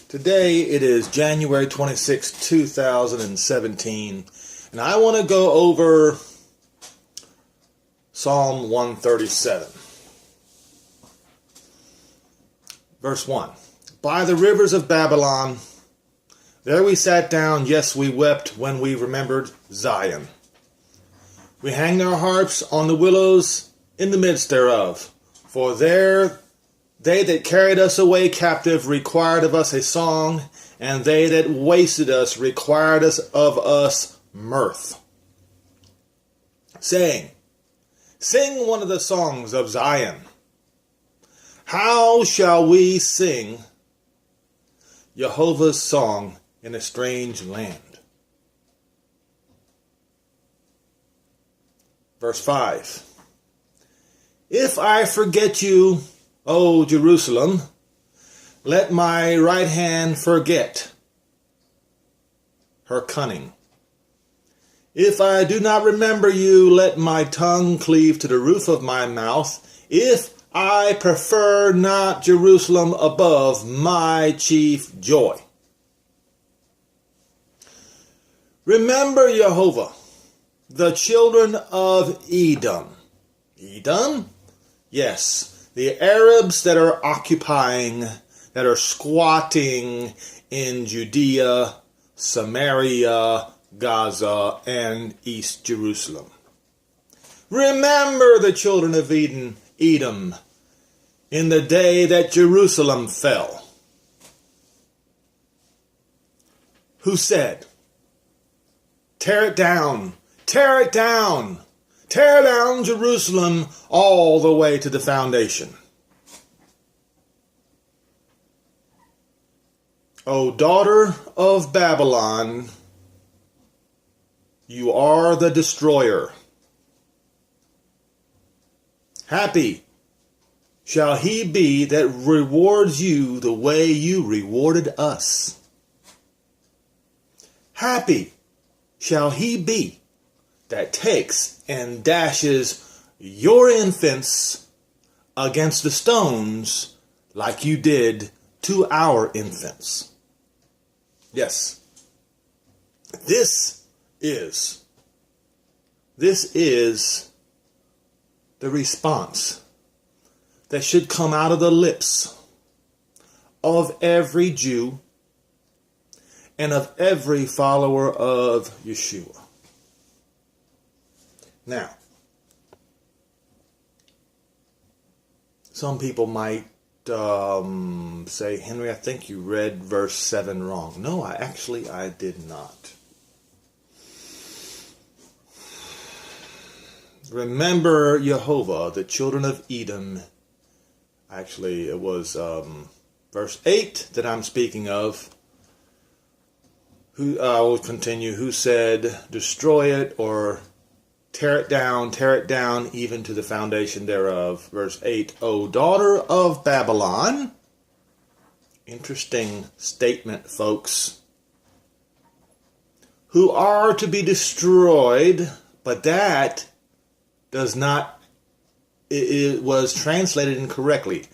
Today it is January 26, 2017, and I want to go over Psalm 137. Verse 1. By the rivers of Babylon, there we sat down, yes, we wept when we remembered Zion. We hanged our harps on the willows in the midst thereof, for there they that carried us away captive required of us a song, and they that wasted us required of us mirth, saying, Sing one of the songs of Zion. How shall we sing Jehovah's song in a strange land? Verse 5. If I forget you, O Jerusalem, let my right hand forget her cunning. If I do not remember you, let my tongue cleave to the roof of my mouth. If I prefer not Jerusalem above my chief joy. Remember Jehovah, the children of Edom. Edom? Yes. The Arabs that are occupying, that are squatting in Judea, Samaria, Gaza, and East Jerusalem. Remember the children of Edom, in the day that Jerusalem fell. Who said, Tear it down, tear it down. Tear down Jerusalem all the way to the foundation. O daughter of Babylon, you are the destroyer. Happy shall he be that rewards you the way you rewarded us. Happy shall he be that takes and dashes your infants against the stones like you did to our infants. Yes, this is the response that should come out of the lips of every Jew and of every follower of Yeshua. Now, some people might say, Henry, I think you read verse 7 wrong. No, I did not. Remember Jehovah, the children of Edom. Actually, it was verse 8 that I'm speaking of. Who I will continue. Who said, destroy it or tear it down, even to the foundation thereof. Verse 8, O daughter of Babylon. Interesting statement, folks. Who are to be destroyed, but that does not, it was translated incorrectly.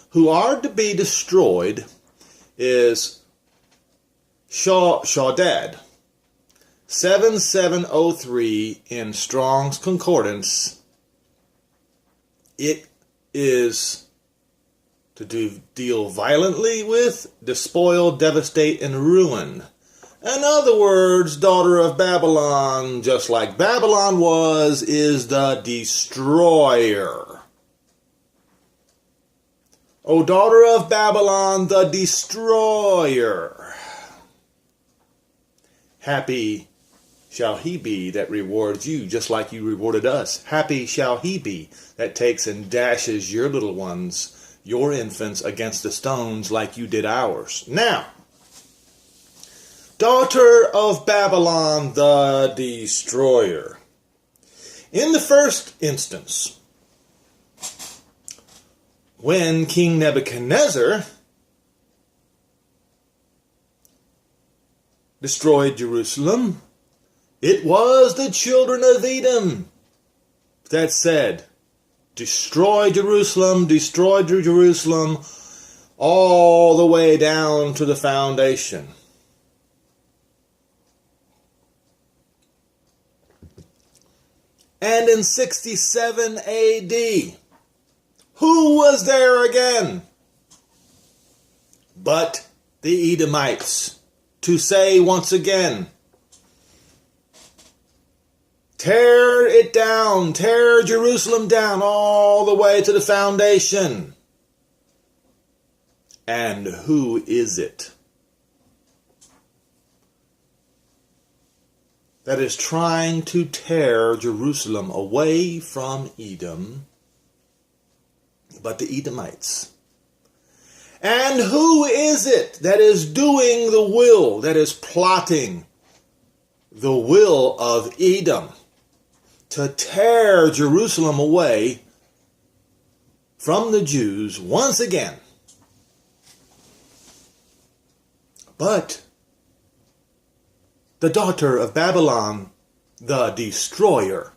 Who are to be destroyed is Shadad. 7703 in Strong's Concordance. It is to deal violently with, despoil, devastate, and ruin. In other words, daughter of Babylon, just like Babylon was, is the destroyer. O daughter of Babylon, the destroyer. Happy shall he be that rewards you, just like you rewarded us. Happy shall he be that takes and dashes your little ones, your infants, against the stones like you did ours. Now, daughter of Babylon, the destroyer. In the first instance, when King Nebuchadnezzar destroyed Jerusalem, it was the children of Edom that said, destroy Jerusalem, all the way down to the foundation. And in 67 AD, who was there again but the Edomites to say once again, tear it down, tear Jerusalem down all the way to the foundation. And who is it that is trying to tear Jerusalem away from Edom but the Edomites? And who is it that is doing the will, that is plotting the will of Edom to tear Jerusalem away from the Jews once again? But the daughter of Babylon, the Destroyer.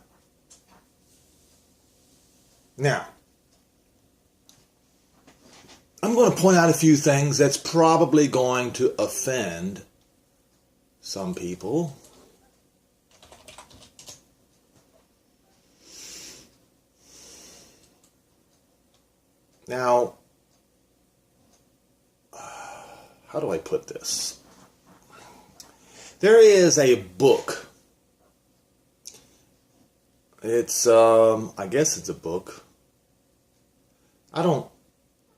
Now, I'm going to point out a few things that's probably going to offend some people. Now, how do I put this? There is a book. It's, I guess it's a book.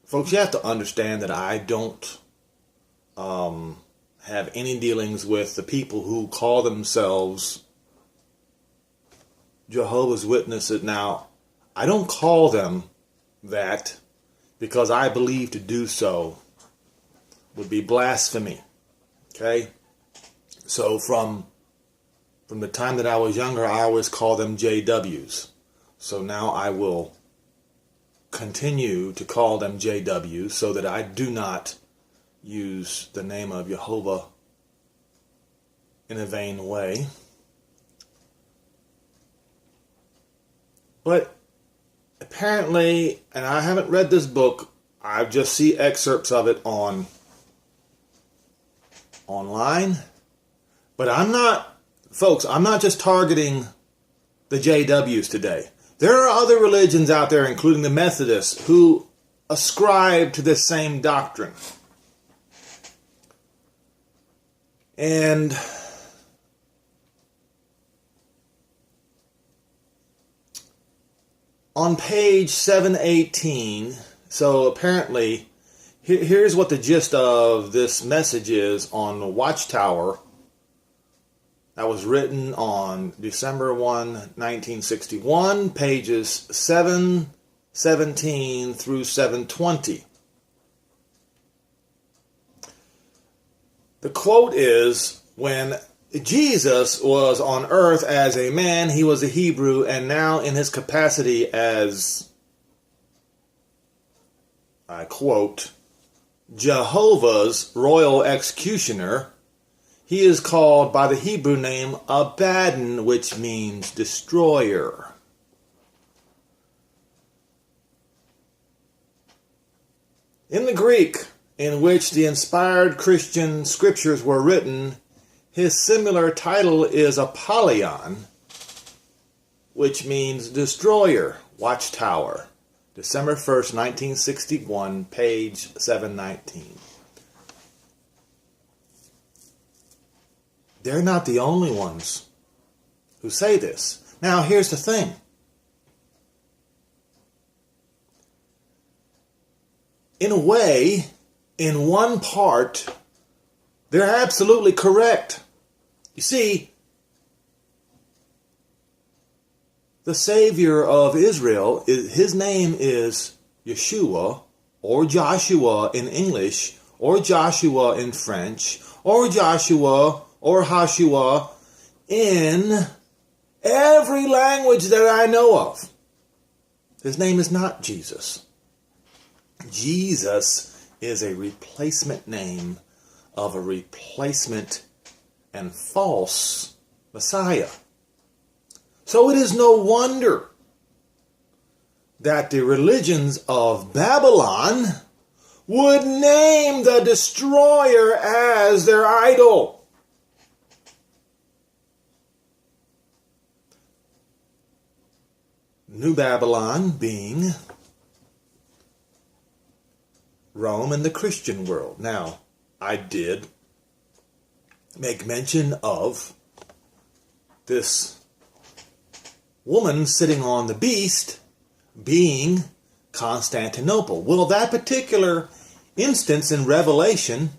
Folks, you have to understand that I don't have any dealings with the people who call themselves Jehovah's Witnesses. Now, I don't call them that because I believe to do so would be blasphemy. Okay? So from the time that I was younger, I always called them JWs. So now I will continue to call them JWs so that I do not use the name of Jehovah in a vain way. But apparently, and I haven't read this book, I just see excerpts of it online. But I'm not just targeting the JWs today. There are other religions out there, including the Methodists, who ascribe to this same doctrine. And on page 718, so apparently, here's what the gist of this message is on the Watchtower. That was written on December 1, 1961, pages 717 through 720. The quote is, when Jesus was on earth as a man, he was a Hebrew, and now in his capacity as, I quote, Jehovah's royal executioner, he is called by the Hebrew name Abaddon, which means destroyer. In the Greek, in which the inspired Christian scriptures were written, his similar title is Apollyon, which means destroyer, Watchtower. December 1st, 1961, page 719. They're not the only ones who say this. Now, here's the thing. In a way, in one part, they're absolutely correct. You see, the Savior of Israel, his name is Yeshua, or Joshua in English, or Joshua in French, or Joshua or Hashua in every language that I know of. His name is not Jesus. Jesus is a replacement name of a replacement and false Messiah. So it is no wonder that the religions of Babylon would name the destroyer as their idol. New Babylon being Rome and the Christian world. Now, I did make mention of this woman sitting on the beast being Constantinople. Well, that particular instance in Revelation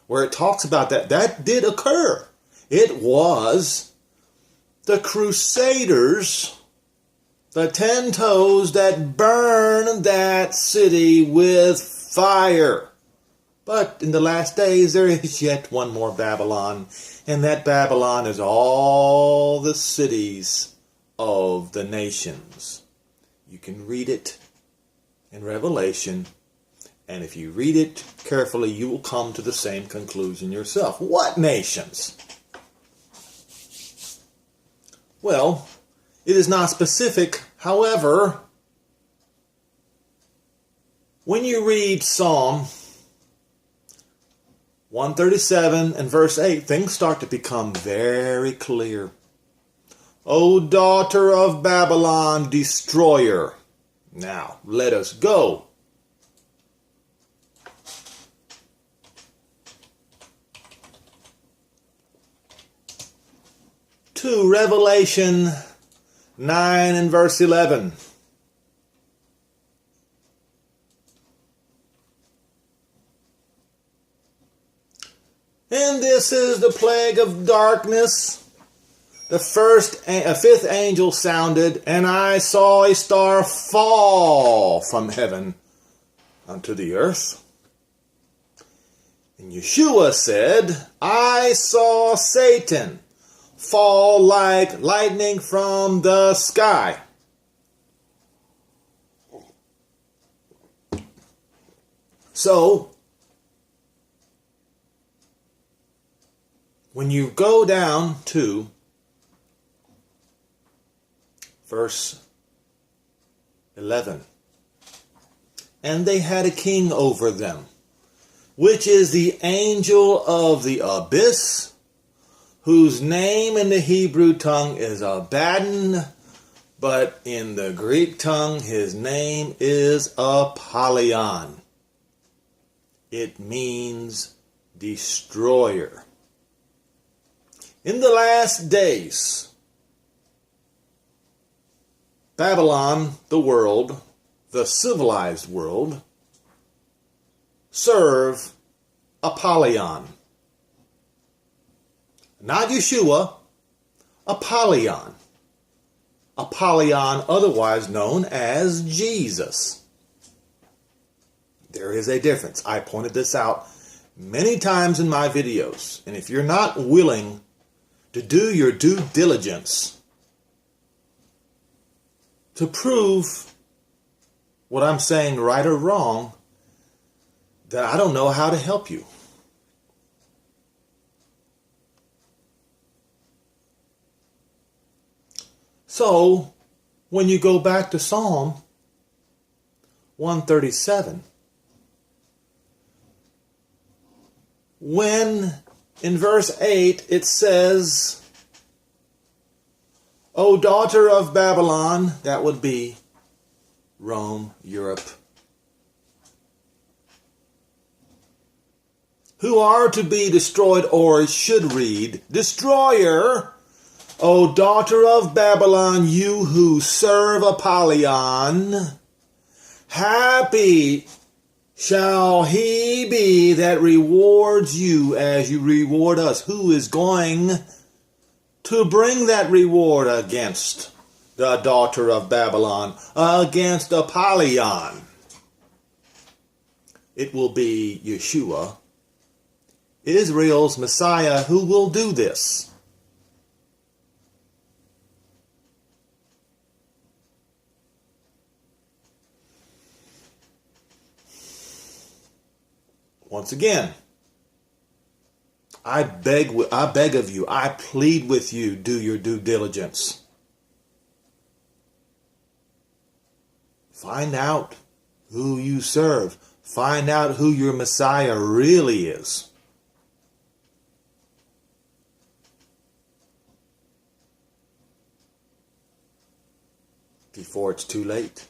where it talks about that did occur. It was the Crusaders, the 10 toes that burned that city with fire. But in the last days there is yet one more Babylon, and that Babylon is all the cities of the nations. You can read it in Revelation, and if you read it carefully, you will come to the same conclusion yourself. What nations? Well, it is not specific. However, when you read Psalm 137 and verse 8, things start to become very clear. O daughter of Babylon, destroyer. Now, let us go. To Revelation 9 and verse 11. And this is the plague of darkness. The fifth angel sounded, and I saw a star fall from heaven unto the earth. And Yeshua said, I saw Satan fall like lightning from the sky. So, when you go down to verse 11, and they had a king over them, which is the angel of the abyss, whose name in the Hebrew tongue is Abaddon, but in the Greek tongue his name is Apollyon. It means destroyer. In the last days, Babylon, the world, the civilized world, serve Apollyon. Not Yeshua, Apollyon. Apollyon, otherwise known as Jesus. There is a difference. I pointed this out many times in my videos. And if you're not willing to do your due diligence to prove what I'm saying right or wrong, then I don't know how to help you. So, when you go back to Psalm 137, when in verse 8 it says, O daughter of Babylon, that would be Rome, Europe, who are to be destroyed, or it should read, destroyer, O daughter of Babylon, you who serve Apollyon, happy shall he be that rewards you as you reward us. Who is going to bring that reward against the daughter of Babylon, against Apollyon? It will be Yeshua, Israel's Messiah, who will do this. Once again, I beg of you, I plead with you, do your due diligence. Find out who you serve. Find out who your Messiah really is. Before it's too late.